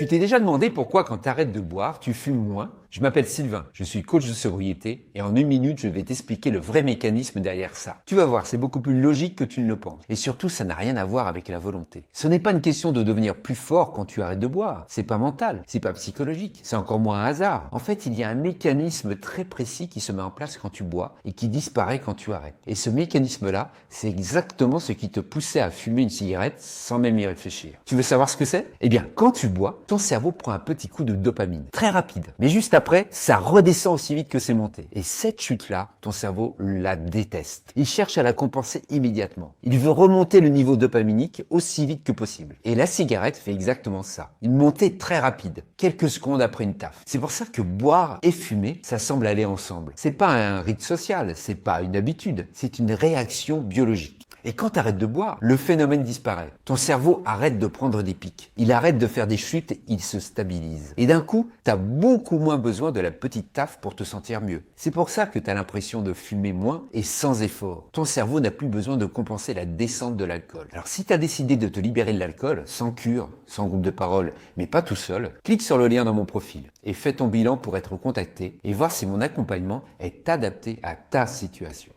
Tu t'es déjà demandé pourquoi quand tu arrêtes de boire, tu fumes moins? Je m'appelle Sylvain, je suis coach de sobriété et en 1 minute, je vais t'expliquer le vrai mécanisme derrière ça. Tu vas voir, c'est beaucoup plus logique que tu ne le penses. Et surtout, ça n'a rien à voir avec la volonté. Ce n'est pas une question de devenir plus fort quand tu arrêtes de boire. C'est pas mental, c'est pas psychologique, c'est encore moins un hasard. En fait, il y a un mécanisme très précis qui se met en place quand tu bois et qui disparaît quand tu arrêtes. Et ce mécanisme-là, c'est exactement ce qui te poussait à fumer une cigarette sans même y réfléchir. Tu veux savoir ce que c'est? Eh bien, quand tu bois, ton cerveau prend un petit coup de dopamine, très rapide. Mais juste après, ça redescend aussi vite que c'est monté. Et cette chute-là, ton cerveau la déteste. Il cherche à la compenser immédiatement. Il veut remonter le niveau dopaminique aussi vite que possible. Et la cigarette fait exactement ça. Une montée très rapide, quelques secondes après une taffe. C'est pour ça que boire et fumer, ça semble aller ensemble. C'est pas un rite social, c'est pas une habitude, c'est une réaction biologique. Et quand tu arrêtes de boire, le phénomène disparaît. Ton cerveau arrête de prendre des pics. Il arrête de faire des chutes, il se stabilise. Et d'un coup, tu as beaucoup moins besoin de la petite taffe pour te sentir mieux. C'est pour ça que tu as l'impression de fumer moins et sans effort. Ton cerveau n'a plus besoin de compenser la descente de l'alcool. Alors si tu as décidé de te libérer de l'alcool, sans cure, sans groupe de parole, mais pas tout seul, clique sur le lien dans mon profil et fais ton bilan pour être contacté et voir si mon accompagnement est adapté à ta situation.